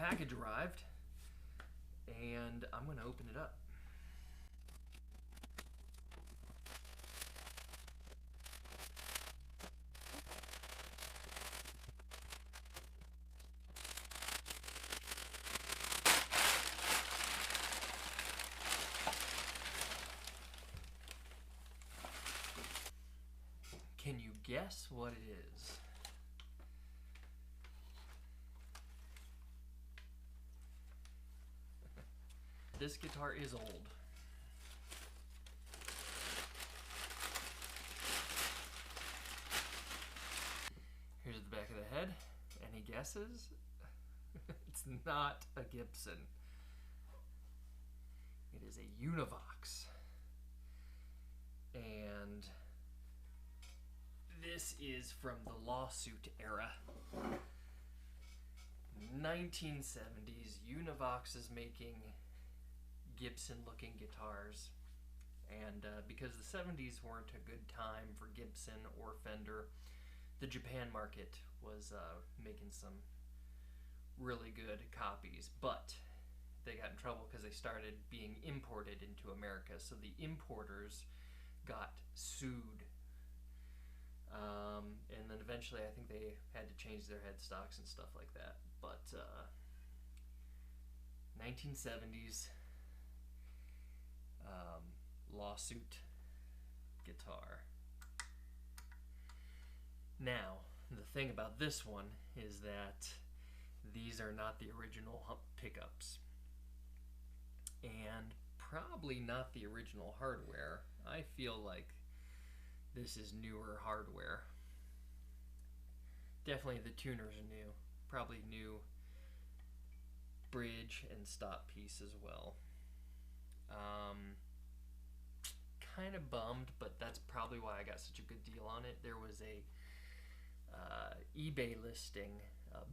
package arrived, and I'm going to open it up. Can you guess what it is? This guitar is old. Here's the back of the head. Any guesses? It's not a Gibson. It is a Univox. And this is from the lawsuit era. 1970s, Univox is making Gibson-looking guitars. And because the 70s weren't a good time for Gibson or Fender, the Japan market was making some really good copies. But they got in trouble because they started being imported into America. So the importers got sued. And then eventually I think they had to change their headstocks and stuff like that. But 1970s lawsuit guitar. Now, the thing about this one is that these are not the original hump pickups. And probably not the original hardware. I feel like this is newer hardware. Definitely the tuners are new. Probably new bridge and stop piece as well. Kind of bummed, but that's probably why I got such a good deal on it. There was a eBay listing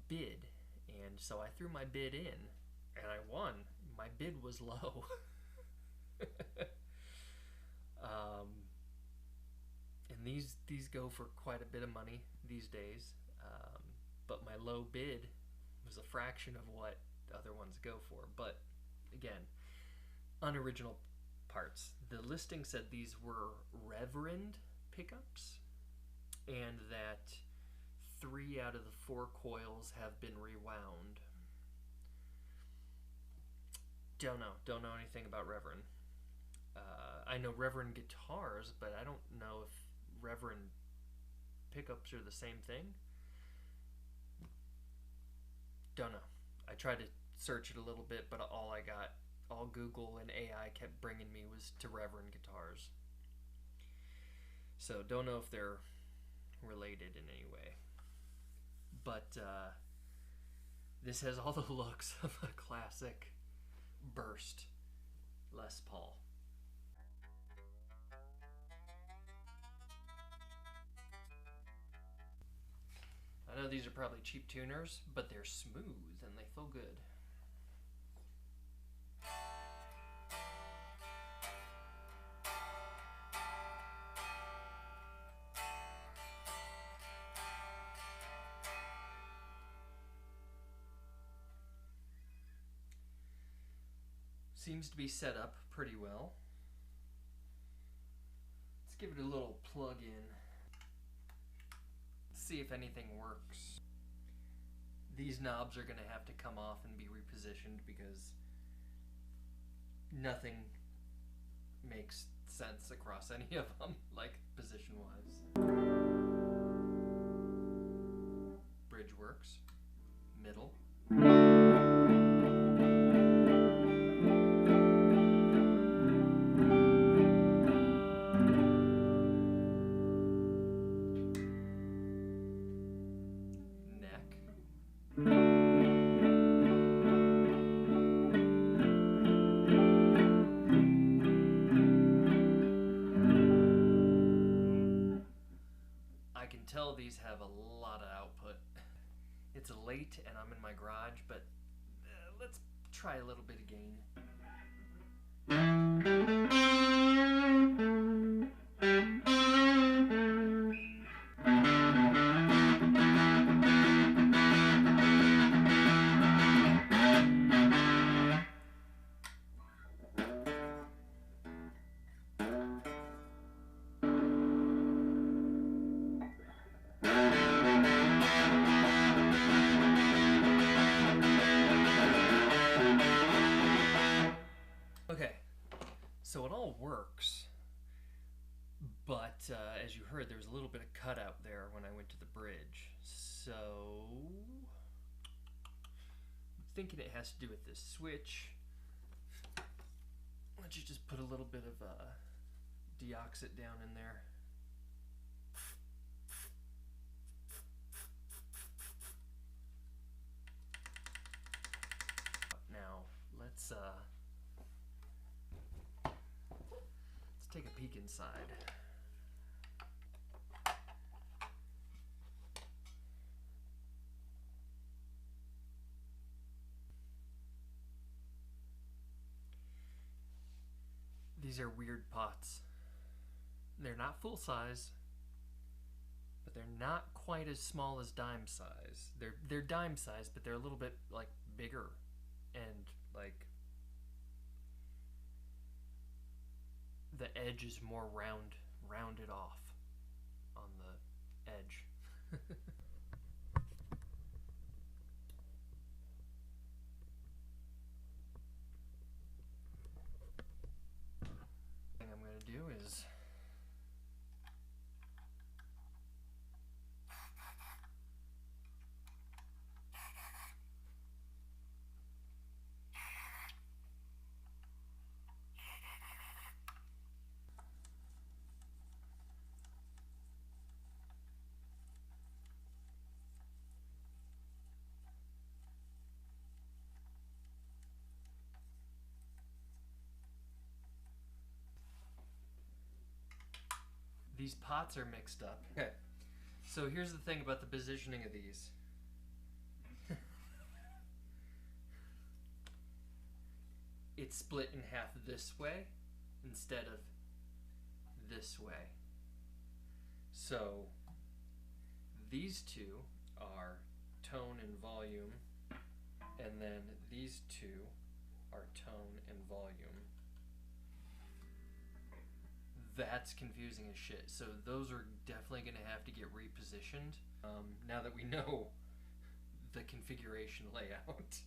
bid, and so I threw my bid in, and I won. My bid was low. And these go for quite a bit of money these days, but my low bid was a fraction of what other ones go for. But again, unoriginal parts. The listing said these were Reverend pickups, and that 3 out of the 4 coils have been rewound. Don't know anything about Reverend. I know Reverend guitars, but I don't know if Reverend pickups are the same thing. Don't know. I tried to search it a little bit, but all Google and AI kept bringing me was to Reverend guitars. So don't know if they're related in any way. But this has all the looks of a classic burst Les Paul. I know these are probably cheap tuners, but they're smooth and they feel good. Seems to be set up pretty well. Let's give it a little plug in. See if anything works. These knobs are going to have to come off and be repositioned because nothing makes sense across any of them, like position-wise. Bridge works. Middle. I can tell these have a lot of output. It's late and I'm in my garage, but let's try a little bit of gain. works. But as you heard, there was a little bit of cutout there when I went to the bridge. So I'm thinking it has to do with this switch. Why don't you just put a little bit of deoxit down in there. Now let's take a peek inside. These are weird pots. They're not full size, but they're not quite as small as dime size. They're dime size, but they're a little bit like bigger and like the edge is more rounded off on the edge. Thing I'm going to do is these pots are mixed up. Okay, so here's the thing about the positioning of these. It's split in half this way instead of this way. So these two are tone and volume, and then these two are tone and volume. That's confusing as shit. So those are definitely going to have to get repositioned now that we know the configuration layout.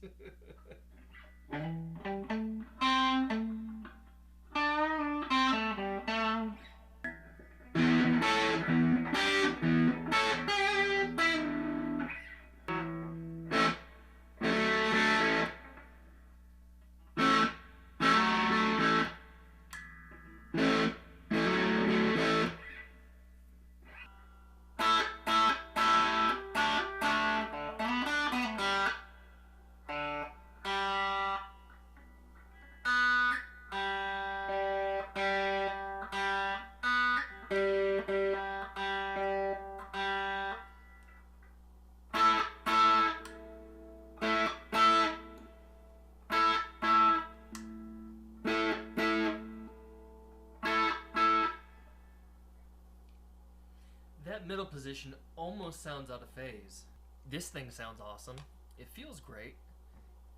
That middle position almost sounds out of phase. This thing sounds awesome. It feels great.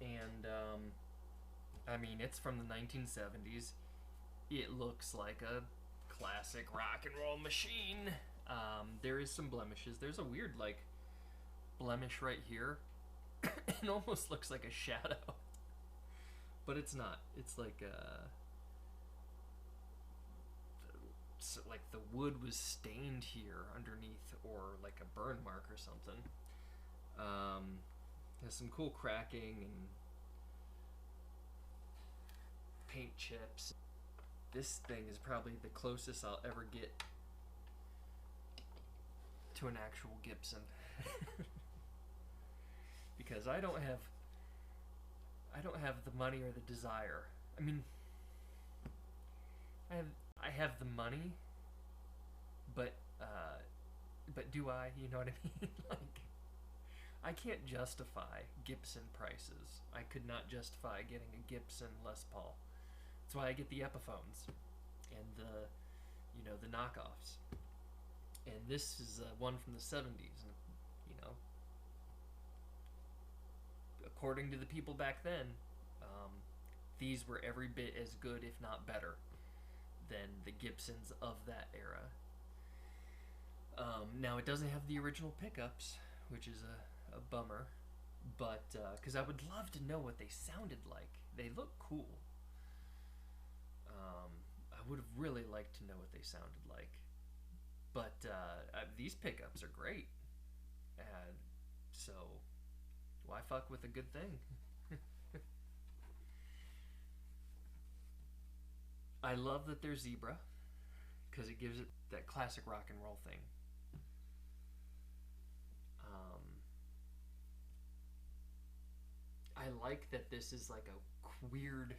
And, I mean, it's from the 1970s. It looks like a classic rock and roll machine. There is some blemishes. There's a weird, like, blemish right here. It almost looks like a shadow. But it's not. It's like, so like the wood was stained here underneath, or like a burn mark or something. Has some cool cracking and paint chips. This thing is probably the closest I'll ever get to an actual Gibson. Because I don't have the money or the desire. I mean, I have the money, but do I? You know what I mean? Like, I can't justify Gibson prices. I could not justify getting a Gibson Les Paul. That's why I get the Epiphones and the knockoffs. And this is one from the 70s, and according to the people back then, these were every bit as good, if not better, than the Gibsons of that era. Now, it doesn't have the original pickups, which is a bummer, but because I would love to know what they sounded like. They look cool. I would have really liked to know what they sounded like. But these pickups are great. So why fuck with a good thing? I love that they're zebra because it gives it that classic rock and roll thing. I like that this is like a weird,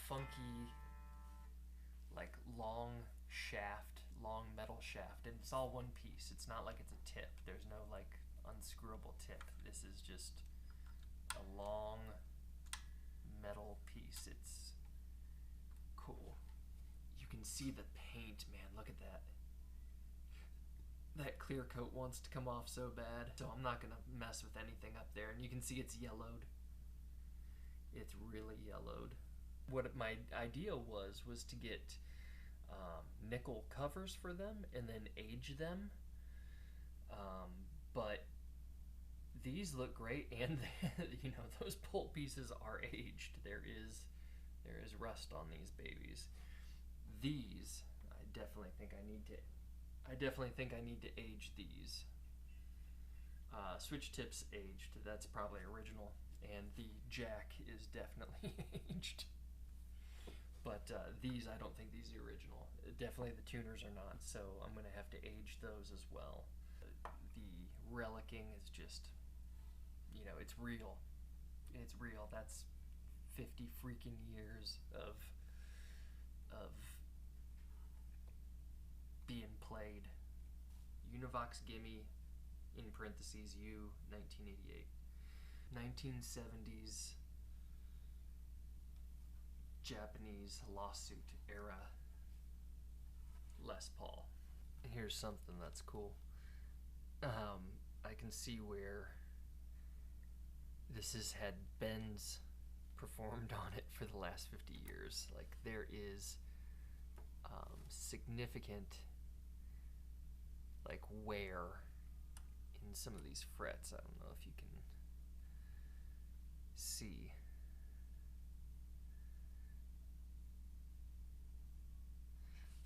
funky, like long metal shaft, and it's all one piece. It's not like it's a tip. There's no like unscrewable tip. This is just a long metal piece. It's cool. You can see the paint, man. Look at that. That clear coat wants to come off so bad, so I'm not gonna mess with anything up there. And you can see it's yellowed. It's really yellowed. What my idea was to get nickel covers for them and then age them. But these look great, and you know, those bolt pieces are aged. There is rust on these babies. These, I definitely think I need to age these. Switch tips aged. That's probably original, and the jack is definitely aged. But these, I don't think these are original. Definitely the tuners are not, so I'm going to have to age those as well. The relicing is just, you know, it's real. It's real. That's 50 freaking years of being played. Univox Gimme, in parentheses, U, 1988. 1970s Japanese lawsuit era Les Paul. Here's something that's cool. I can see where this has had bends performed on it for the last 50 years. Like, there is significant like wear in some of these frets. I don't know if you can see.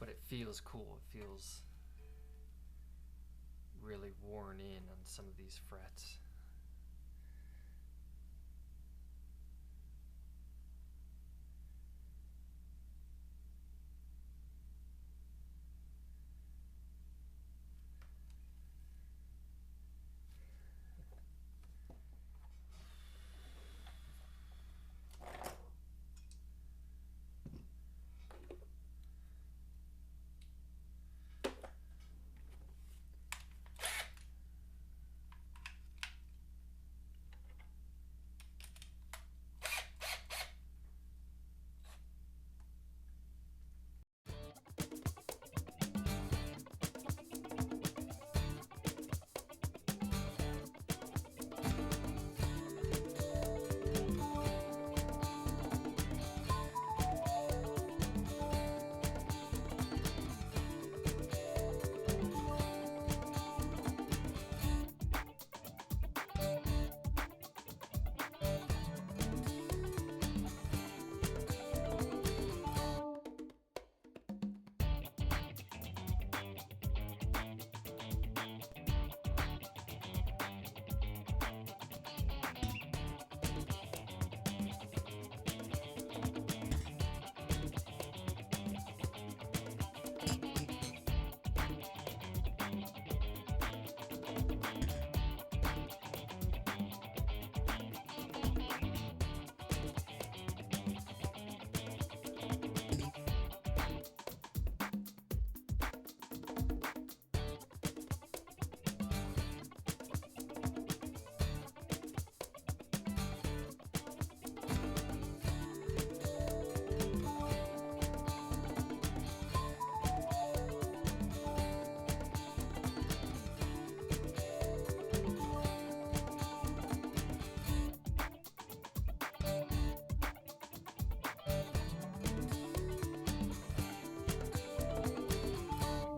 But it feels cool. It feels really worn in on some of these frets.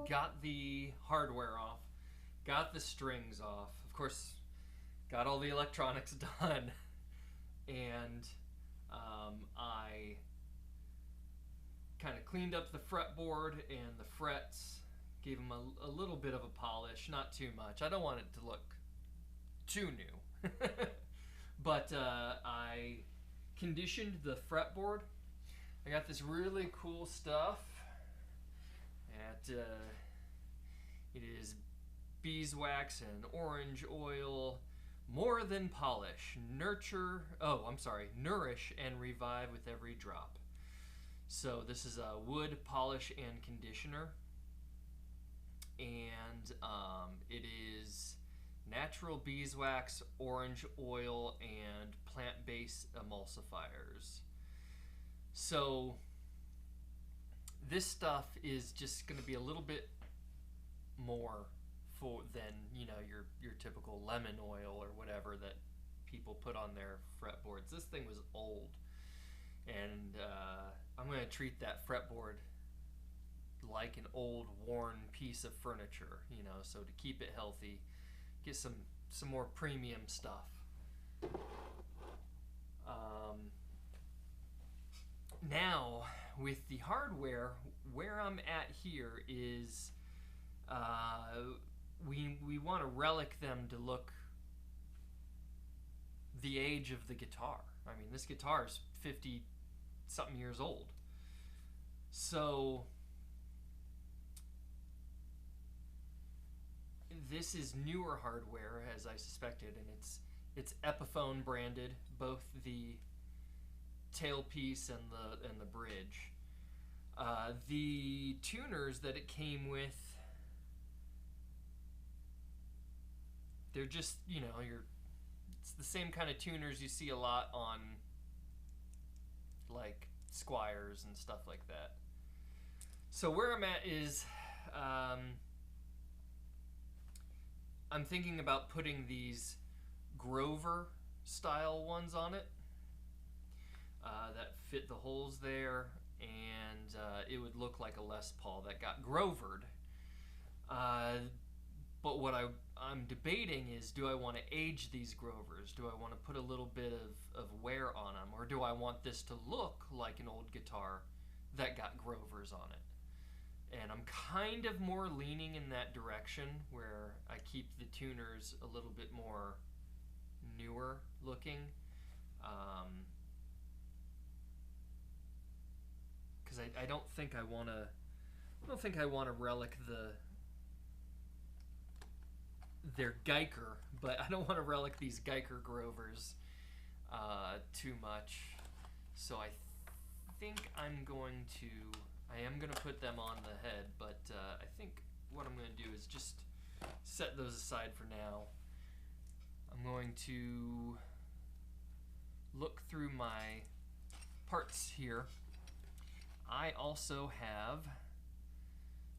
Got the hardware off, got the strings off, of course, got all the electronics done, and I kind of cleaned up the fretboard and the frets, gave them a little bit of a polish, not too much. I don't want it to look too new. But I conditioned the fretboard. I got this really cool stuff. It is beeswax and orange oil, more than polish. Nourish and revive with every drop. So this is a wood polish and conditioner, and it is natural beeswax, orange oil, and plant-based emulsifiers. So this stuff is just going to be a little bit more than your typical lemon oil or whatever that people put on their fretboards. This thing was old, and I'm going to treat that fretboard like an old worn piece of furniture, so to keep it healthy, get some more premium stuff. Now with the hardware, where I'm at here is we want to relic them to look the age of the guitar. I mean, this guitar is 50 something years old. So this is newer hardware, as I suspected, and it's Epiphone branded, both the tailpiece and the bridge. The tuners that it came with, they're just, it's the same kind of tuners you see a lot on like Squires and stuff like that. So where I'm at is I'm thinking about putting these Grover style ones on it that fit the holes there, and it would look like a Les Paul that got Grovered. But what I'm debating is, do I want to age these Grovers? Do I want to put a little bit of wear on them? Or do I want this to look like an old guitar that got Grovers on it? And I'm kind of more leaning in that direction, where I keep the tuners a little bit more newer looking. Because I don't think I want to relic their Guyker, but I don't want to relic these Guyker Grovers too much. So I think I am going to put them on the head, but I think what I'm going to do is just set those aside for now. I'm going to look through my parts here. I also have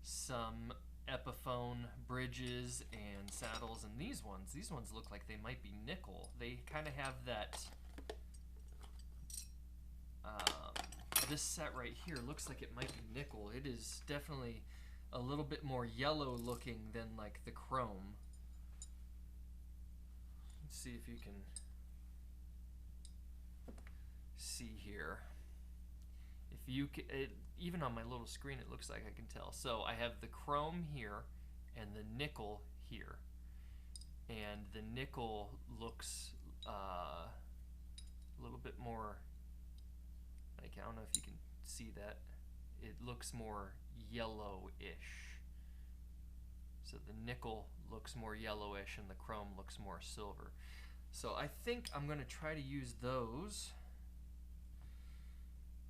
some Epiphone bridges and saddles, and these ones look like they might be nickel. They kind of have that this set right here looks like it might be nickel. It is definitely a little bit more yellow looking than like the chrome. Let's see if you can see here. If you can, even on my little screen, it looks like I can tell. So I have the chrome here and the nickel here, and the nickel looks a little bit more like, I don't know if you can see that, it looks more yellowish. So the nickel looks more yellowish and the chrome looks more silver. So I think I'm going to try to use those.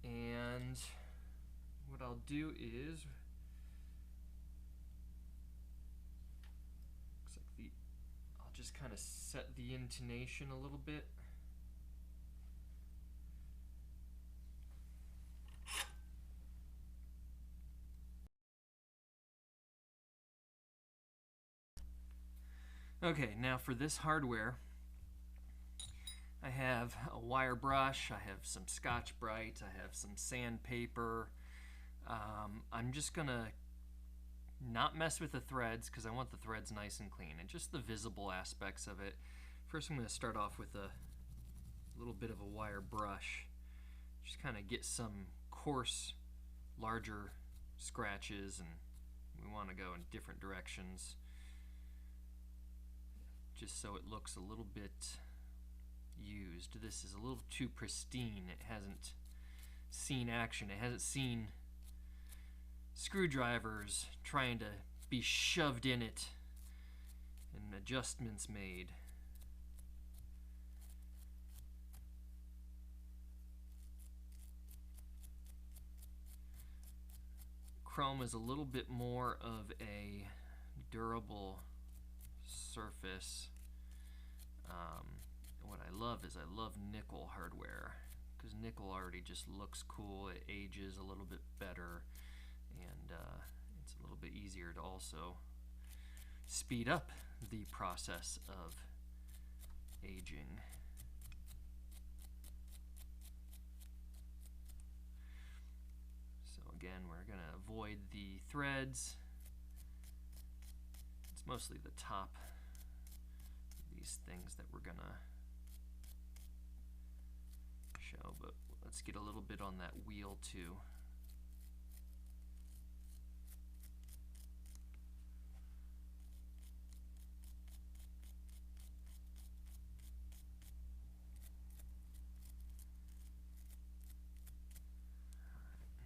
And what I'll do is, looks like I'll just kind of set the intonation a little bit. Okay, now for this hardware, I have a wire brush, I have some Scotch-Brite, I have some sandpaper. I'm just gonna not mess with the threads because I want the threads nice and clean, and just the visible aspects of it. First I'm going to start off with a little bit of a wire brush. Just kind of get some coarse larger scratches, and we want to go in different directions just so it looks a little bit used. This is a little too pristine. It hasn't seen action. It hasn't seen screwdrivers trying to be shoved in it and adjustments made. Chrome is a little bit more of a durable surface. What I love is I love nickel hardware, because nickel already just looks cool. It ages a little bit better, and it's a little bit easier to also speed up the process of aging. So again, we're going to avoid the threads. It's mostly the top of these things that we're going to show, but let's get a little bit on that wheel too.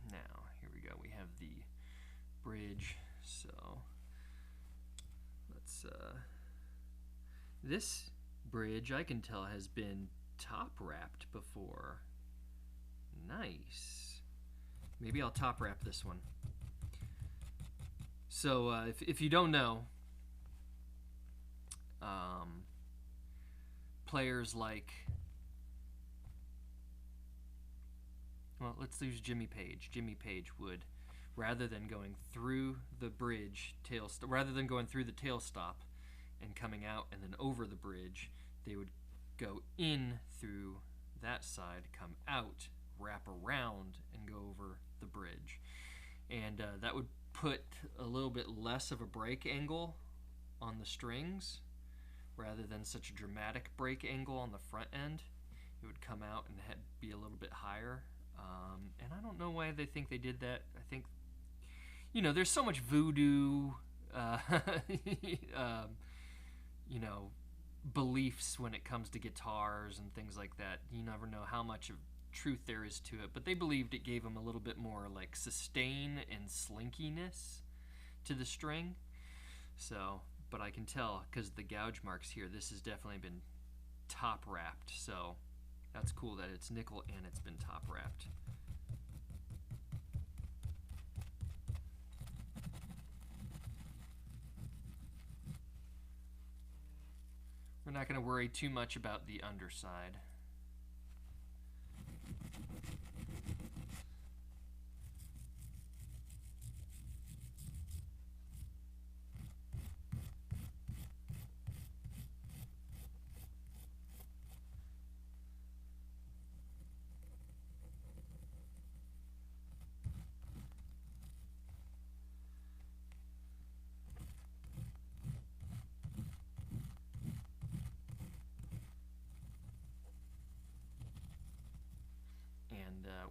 Now, here we go. We have the bridge, so let's this bridge I can tell has been top wrapped before. Nice. Maybe I'll top wrap this one. So if you don't know, players like, well, let's use Jimmy Page. Jimmy Page would, rather than going through the bridge, rather than going through the tail stop and coming out and then over the bridge, they would go in through that side, come out, wrap around, and go over the bridge. And that would put a little bit less of a break angle on the strings, rather than such a dramatic break angle on the front end. It would come out and be a little bit higher. And I don't know why they think they did that. I think, you know, there's so much voodoo, you know, beliefs when it comes to guitars and things like that. You never know how much of truth there is to it, but they believed it gave them a little bit more like sustain and slinkiness to the string. So, but I can tell because the gouge marks here, this has definitely been top wrapped. So that's cool that it's nickel and it's been top wrapped. We're not going to worry too much about the underside.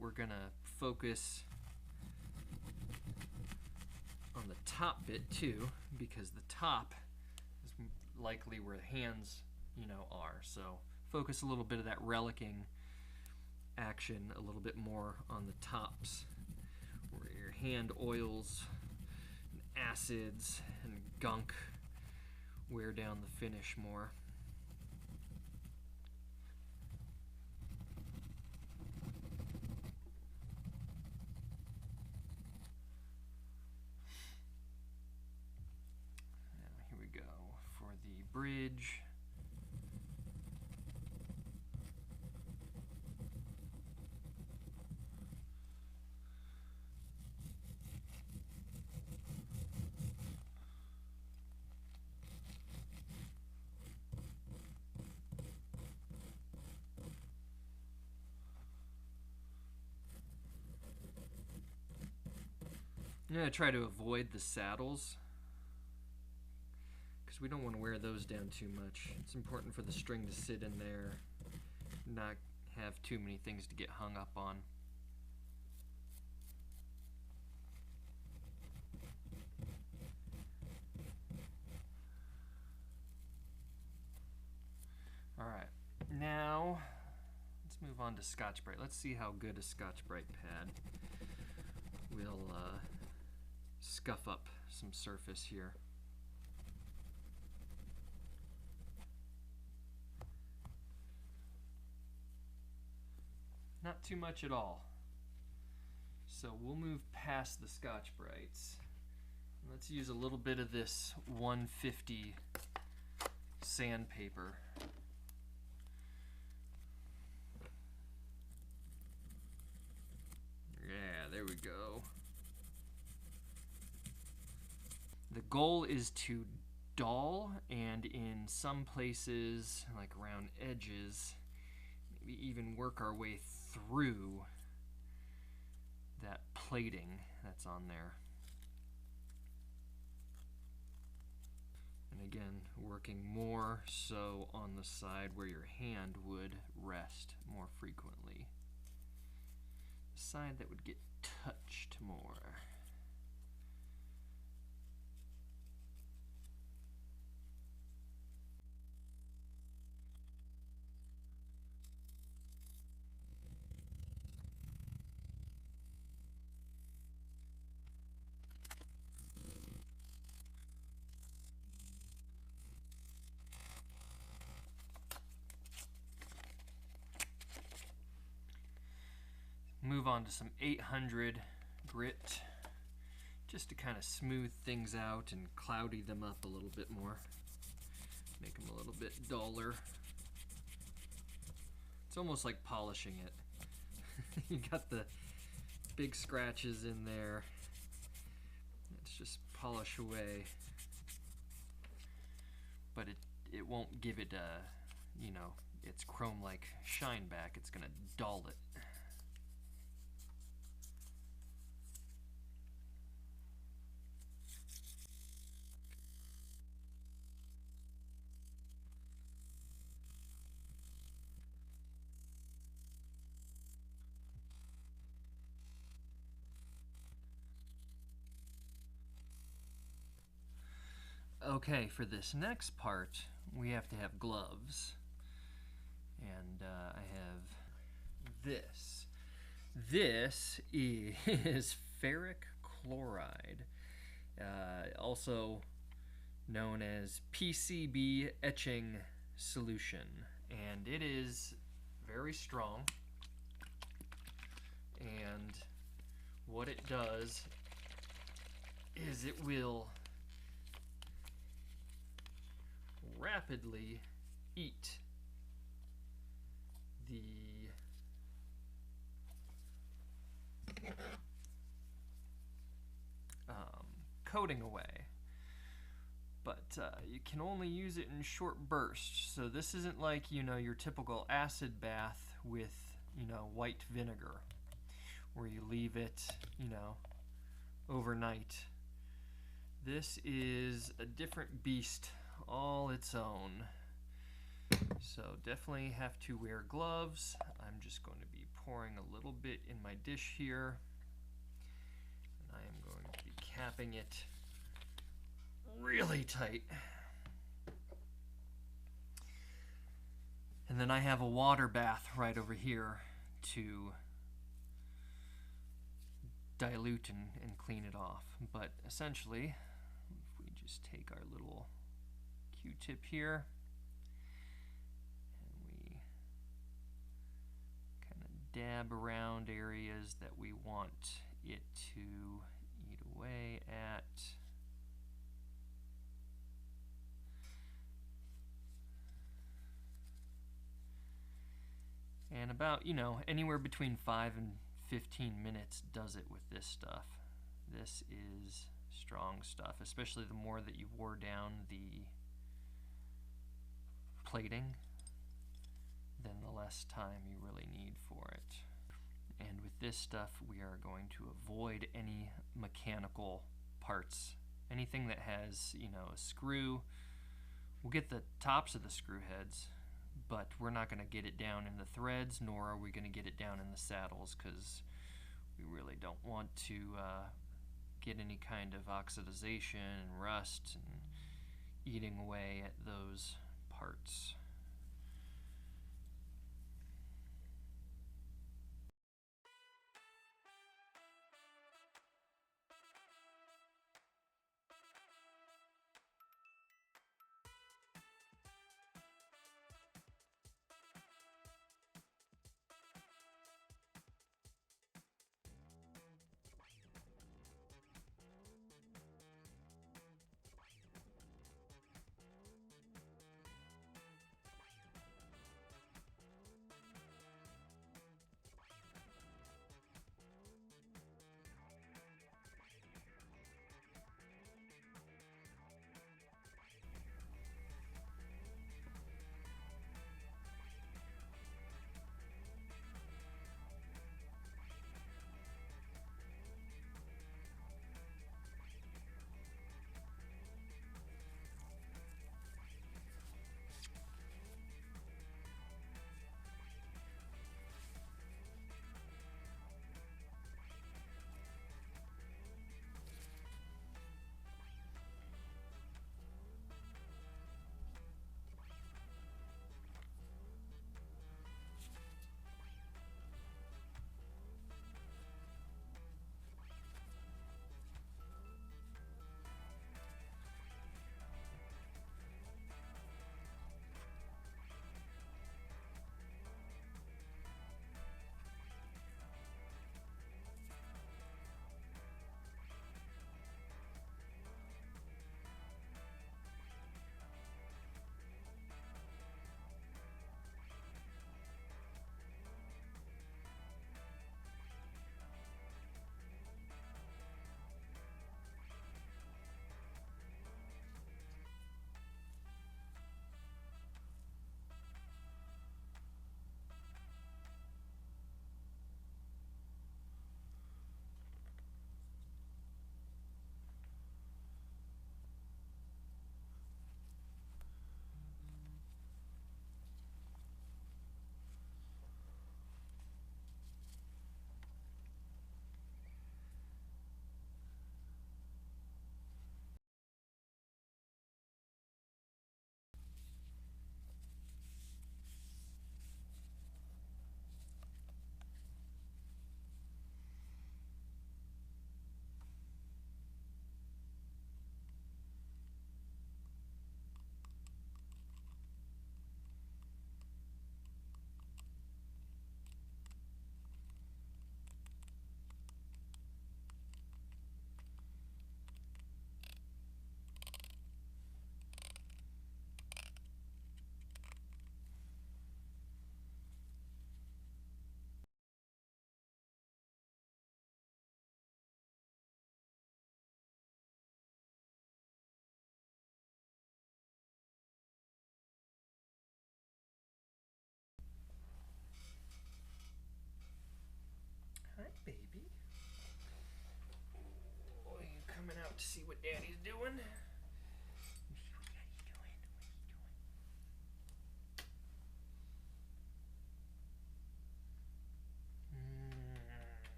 We're gonna focus on the top bit too, because the top is likely where the hands, you know, are. So focus a little bit of that relicing action a little bit more on the tops, where your hand oils and acids and gunk wear down the finish more. Bridge. I'm going to try to avoid the saddles, because we don't want to wear those down too much. It's important for the string to sit in there, not have too many things to get hung up on. move on to Scotch-Brite. Let's see how good a Scotch-Brite pad will scuff up some surface here. Not too much at all. So we'll move past the Scotch-Brites. Let's use a little bit of this 150 sandpaper. Yeah, there we go. The goal is to dull, and in some places, like around edges, maybe even work our way through that plating that's on there. And again, working more so on the side where your hand would rest more frequently. The side that would get touched more. Move on to some 800 grit, just to kind of smooth things out and cloudy them up a little bit more. Make them a little bit duller. It's almost like polishing it. You got the big scratches in there. Let's just polish away. But it won't give it a, you know, its chrome-like shine back. It's gonna dull it. Okay, for this next part, we have to have gloves. And I have this. This is ferric chloride, also known as PCB etching solution. And it is very strong. And what it does is it will rapidly eat the coating away, but you can only use it in short bursts. So this isn't like, you know, your typical acid bath with, you know, white vinegar, where you leave it, you know, overnight. This is a different beast all its own. So definitely have to wear gloves. I'm just going to be pouring a little bit in my dish here. And I am going to be capping it really tight. And then I have a water bath right over here to dilute and clean it off. But essentially, if we just take our little Q-tip here, and we kind of dab around areas that we want it to eat away at. And about, you know, anywhere between 5 and 15 minutes does it with this stuff. This is strong stuff, especially the more that you wore down the plating, then the less time you really need for it. And with this stuff, we are going to avoid any mechanical parts. Anything that has, you know, a screw. We'll get the tops of the screw heads, but we're not going to get it down in the threads, nor are we going to get it down in the saddles, because we really don't want to get any kind of oxidization and rust and eating away at those parts.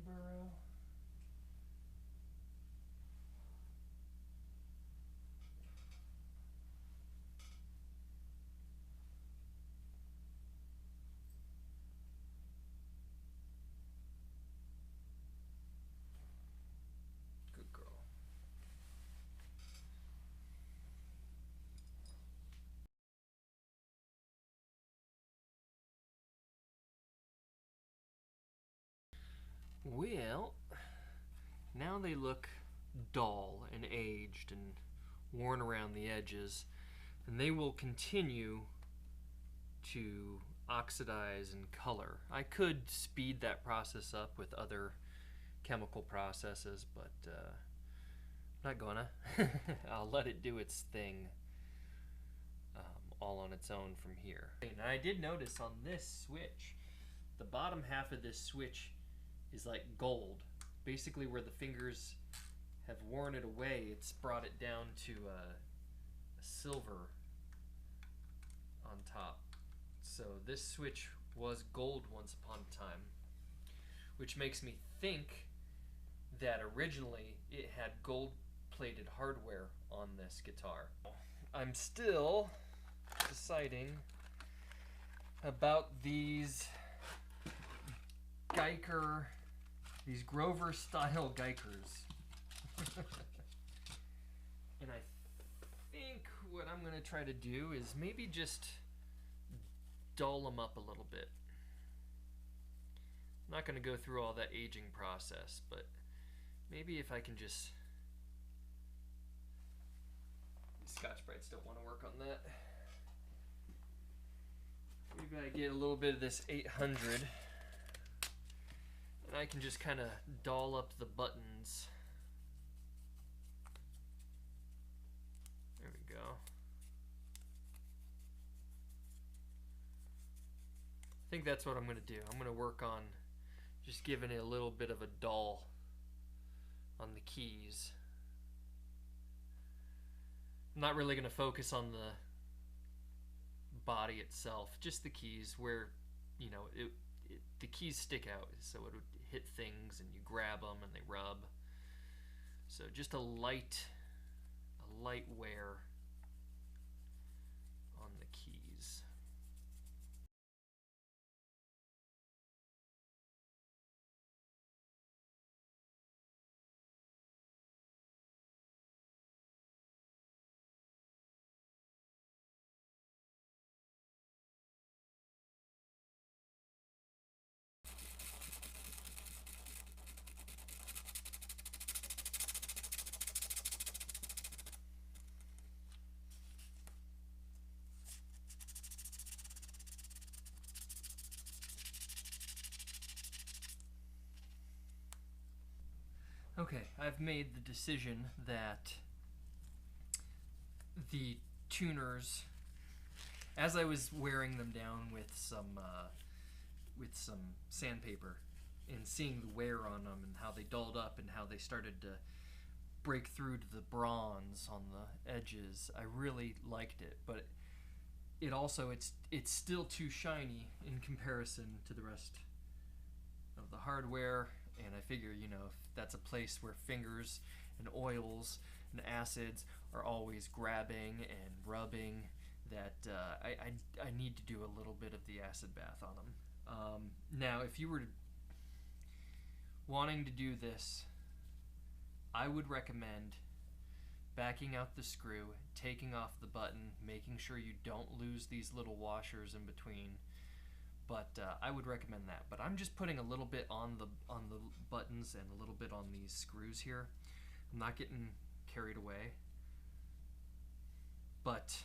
burrow. Good girl. Well, now they look dull and aged and worn around the edges, and they will continue to oxidize and color. I could speed that process up with other chemical processes, but I'm not gonna. I'll let it do its thing all on its own from here. And I did notice on this switch, the bottom half of this switch is like gold. Basically where the fingers have worn it away, it's brought it down to a silver on top. So this switch was gold once upon a time, which makes me think that originally it had gold-plated hardware on this guitar. I'm still deciding about these Guyker, these Grover style Guykers. And I think what I'm gonna try to do is maybe just dull them up a little bit. I'm not gonna go through all that aging process, but maybe if I can just... The Scotch-Brites don't want to work on that. Maybe I get a little bit of this 800 and I can just kind of doll up the buttons. There we go. I think that's what I'm going to do. I'm going to work on just giving it a little bit of a dull on the keys. I'm not really going to focus on the body itself, just the keys where, you know, the keys stick out, so it would hit things and you grab them and they rub. So just a light wear on the keys. Okay, I've made the decision that the tuners, as I was wearing them down with some sandpaper and seeing the wear on them and how they dulled up and how they started to break through to the bronze on the edges, I really liked it. But it also, it's still too shiny in comparison to the rest of the hardware. And I figure, you know, if that's a place where fingers and oils and acids are always grabbing and rubbing, that I need to do a little bit of the acid bath on them. Now, if you were wanting to do this, I would recommend backing out the screw, taking off the button, making sure you don't lose these little washers in between. But I would recommend that. But I'm just putting a little bit on the buttons and a little bit on these screws here. I'm not getting carried away. But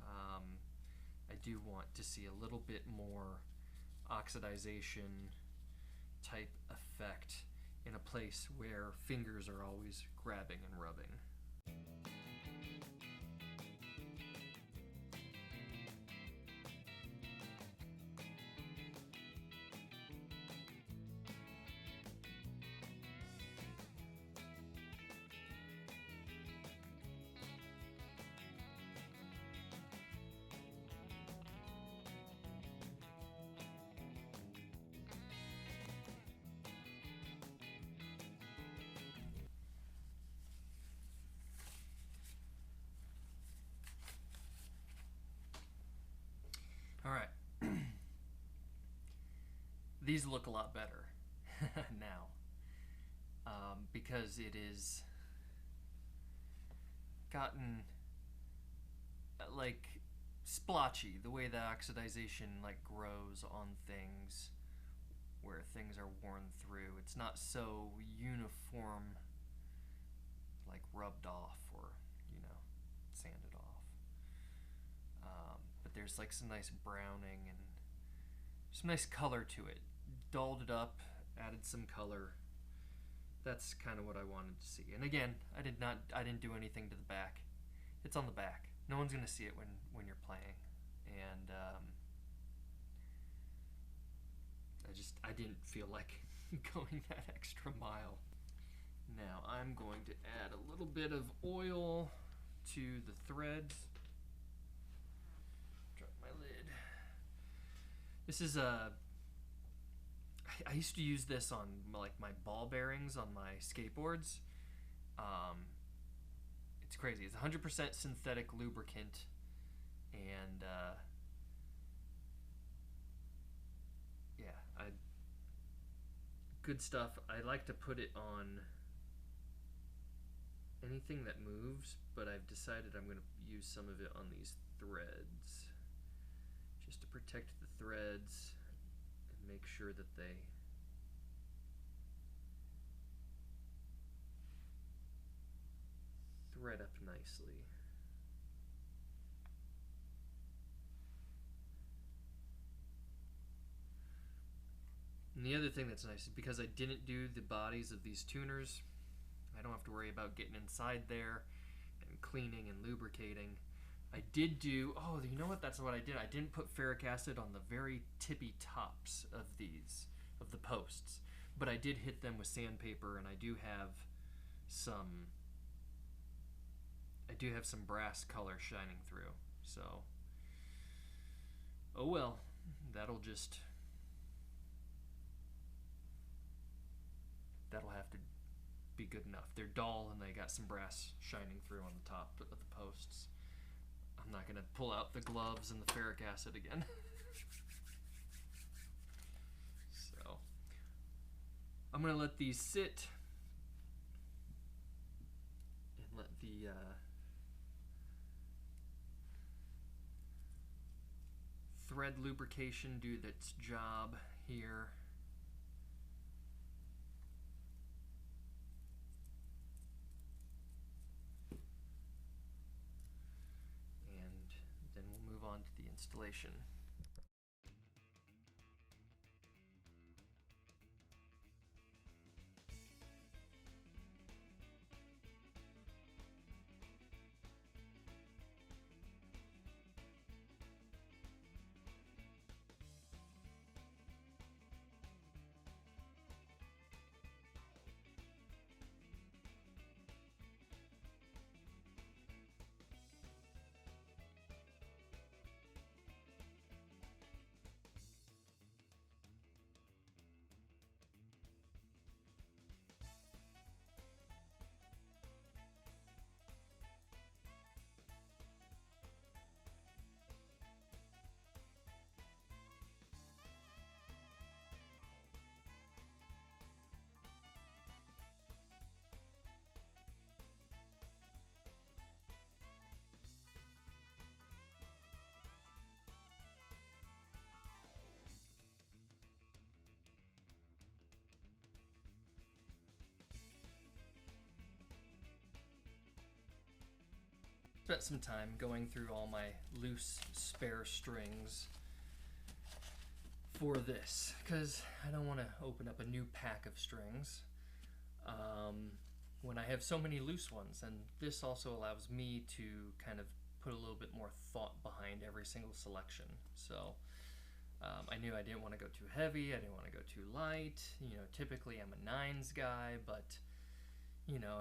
I do want to see a little bit more oxidization type effect in a place where fingers are always grabbing and rubbing. these look a lot better now, because it is gotten like splotchy, the way the oxidization like grows on things where things are worn through. It's not so uniform, like rubbed off or, sanded off. But there's like some nice browning and some nice color to it. Dulled it up, added some color. That's kind of what I wanted to see. And again, I didn't do anything to the back. It's on the back. No one's gonna see it when you're playing. And I didn't feel like going that extra mile. Now I'm going to add a little bit of oil to the threads. Drop my lid. This is I used to use this on like my ball bearings on my skateboards. It's crazy. It's 100% synthetic lubricant, and good stuff. I like to put it on anything that moves, but I've decided I'm going to use some of it on these threads, just to protect the threads and make sure that they thread up nicely. And the other thing that's nice is because I didn't do the bodies of these tuners, I don't have to worry about getting inside there and cleaning and lubricating. I did do, you know what, that's what I did. I didn't put ferric acid on the very tippy tops of the posts, but I did hit them with sandpaper, and I do have some brass color shining through. So, oh well, that'll have to be good enough. They're dull and they got some brass shining through on the top of the posts. I'm not gonna pull out the gloves and the ferric acid again. So I'm gonna let these sit and let the thread lubrication do its job here. And then we'll move on to the installation. Spent some time going through all my loose spare strings for this because I don't want to open up a new pack of strings when I have so many loose ones, and this also allows me to kind of put a little bit more thought behind every single selection. So I knew I didn't want to go too heavy, I didn't want to go too light. Typically I'm a 9s guy, but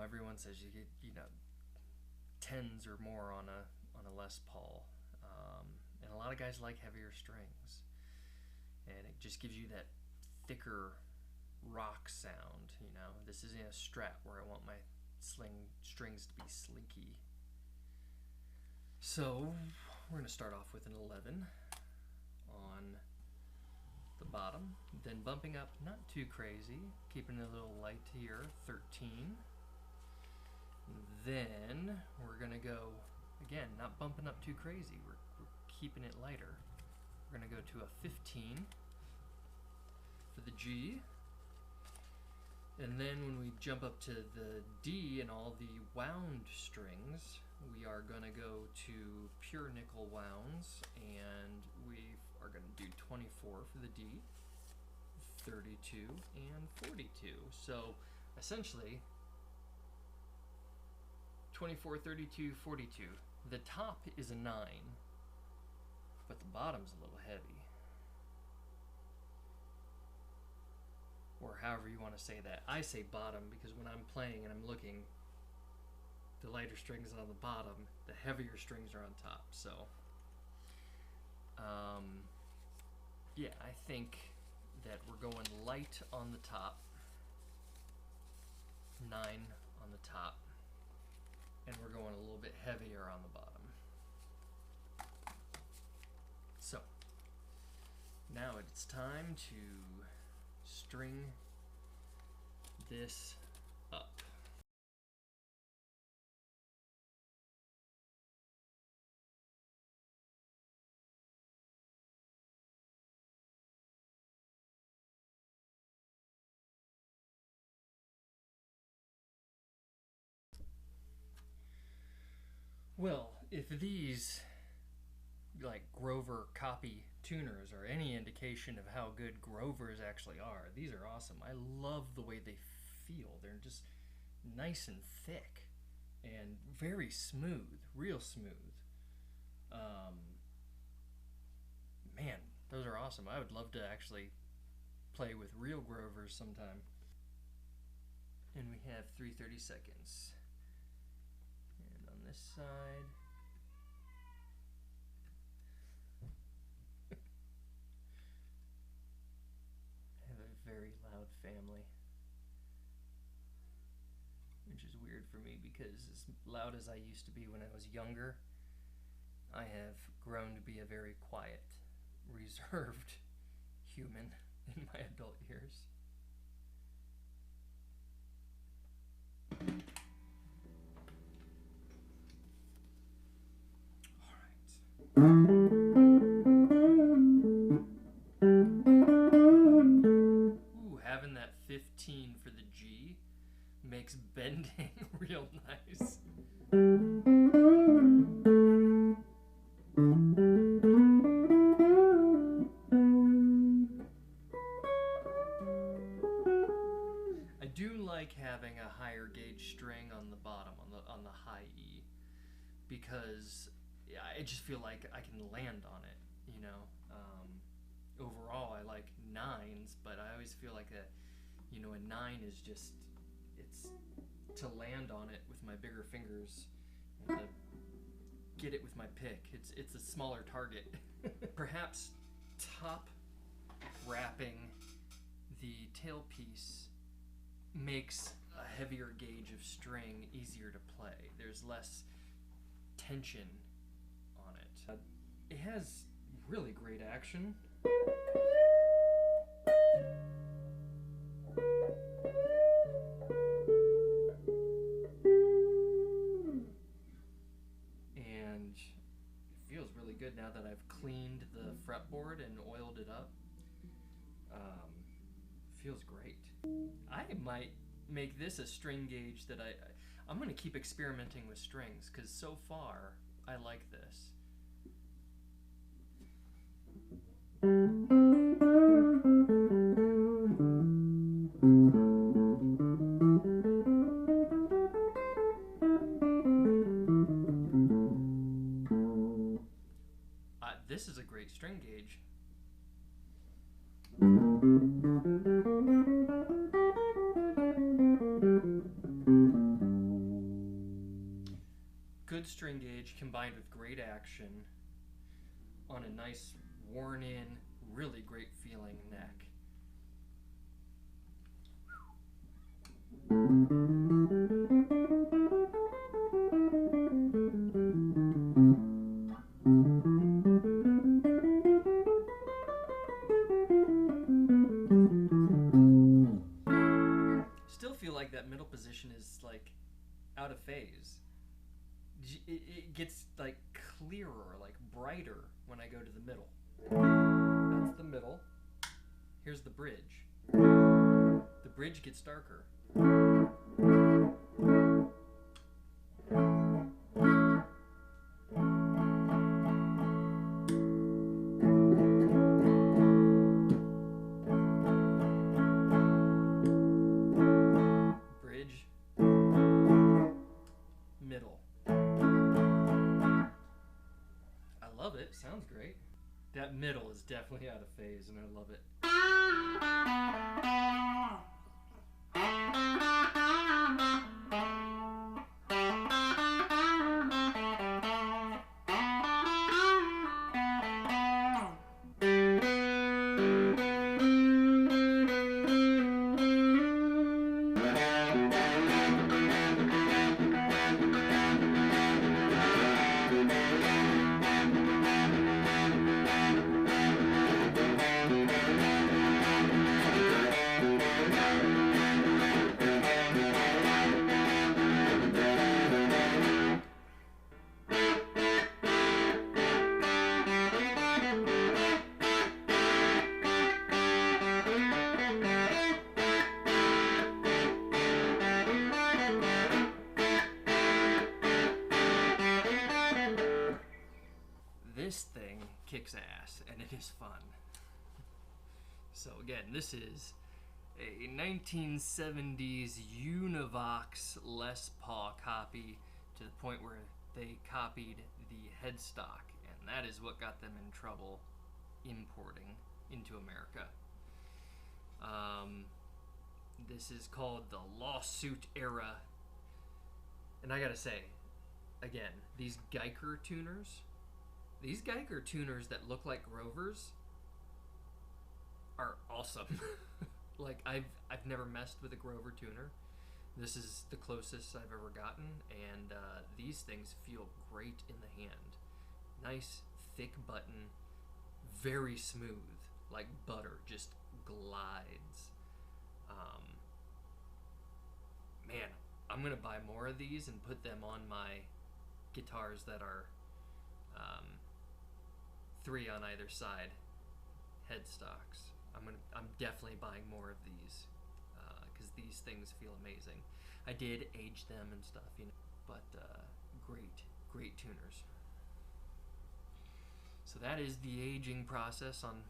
everyone says you get 10s or more on a Les Paul, and a lot of guys like heavier strings, and it just gives you that thicker rock sound. This isn't a Strat where I want my strings to be slinky. So we're going to start off with an 11 on the bottom, then bumping up not too crazy, keeping it a little light here, 13. Then we're gonna go, again, not bumping up too crazy, we're keeping it lighter. We're gonna go to a 15 for the G. And then when we jump up to the D and all the wound strings, we are gonna go to pure nickel wounds, and we are gonna do 24 for the D, 32, and 42. So essentially, 24, 32, 42. The top is a 9, but the bottom's a little heavy. Or however you want to say that. I say bottom because when I'm playing and I'm looking, the lighter strings are on the bottom, the heavier strings are on top. So, yeah, I think that we're going light on the top, 9 on the top, and we're going a little bit heavier on the bottom. So, now it's time to string this up. Well, if these like Grover copy tuners are any indication of how good Grovers actually are, these are awesome. I love the way they feel. They're just nice and thick and very smooth, real smooth. Man, those are awesome. I would love to actually play with real Grovers sometime. And we have 3:30 seconds. And on this side, very loud family, which is weird for me because as loud as I used to be when I was younger, I have grown to be a very quiet, reserved human in my adult years. All right. Having that 15 for the G makes bending real nice. I do like having a higher gauge string on the bottom, on the high E, because I just feel like I can land on it, you know. Overall, I like 9s, but I always feel like a 9 is just, it's to land on it with my bigger fingers and to get it with my pick. It's a smaller target. Perhaps top wrapping the tailpiece makes a heavier gauge of string easier to play. There's less tension on it. It has really great action. And it feels really good now that I've cleaned the fretboard and oiled it up. Feels great. I might make this a string gauge that I'm going to keep experimenting with strings, because so far I like this. This is a great string gauge. Good string gauge combined with great action on a nice worn in, really great feeling neck. out of phase. It gets like clearer, like brighter when I go to the middle. That's the middle. Here's the bridge. The bridge gets darker. Bridge. Middle. I love it. Sounds great. That middle is definitely out of phase, and I love it. This thing kicks ass, and it is fun. So again, this is a 1970s Univox Les Paul copy, to the point where they copied the headstock, and that is what got them in trouble importing into America. This is called the lawsuit era, and I gotta say, again, these Guyker tuners that look like Grovers are awesome. Like, I've never messed with a Grover tuner. This is the closest I've ever gotten, and these things feel great in the hand. Nice, thick button, very smooth, like butter, just glides. Man, I'm gonna buy more of these and put them on my guitars that are 3 on either side headstocks. I'm definitely buying more of these because these things feel amazing. I did age them and stuff, you know, but great tuners. So that is the aging process on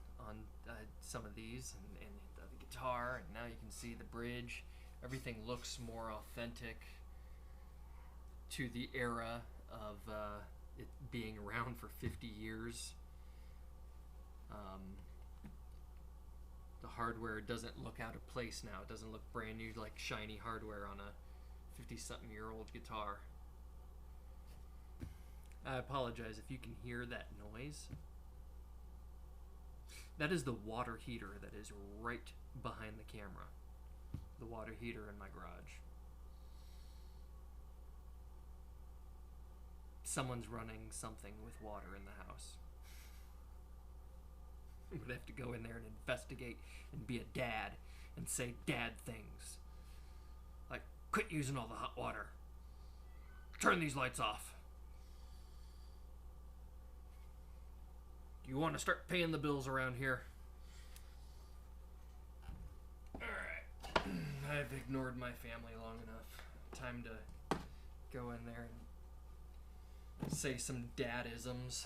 some of these, and the guitar, and now you can see the bridge. Everything looks more authentic to the era of it being around for 50 years. The hardware doesn't look out of place now. It doesn't look brand new, like shiny hardware on a 50-something-year-old guitar. I apologize if you can hear that noise. That is the water heater that is right behind the camera. The water heater in my garage. Someone's running something with water in the house. I'm gonna have to go in there and investigate and be a dad and say dad things. Like, quit using all the hot water. Turn these lights off. You want to start paying the bills around here? Alright. I've ignored my family long enough. Time to go in there and say some dadisms.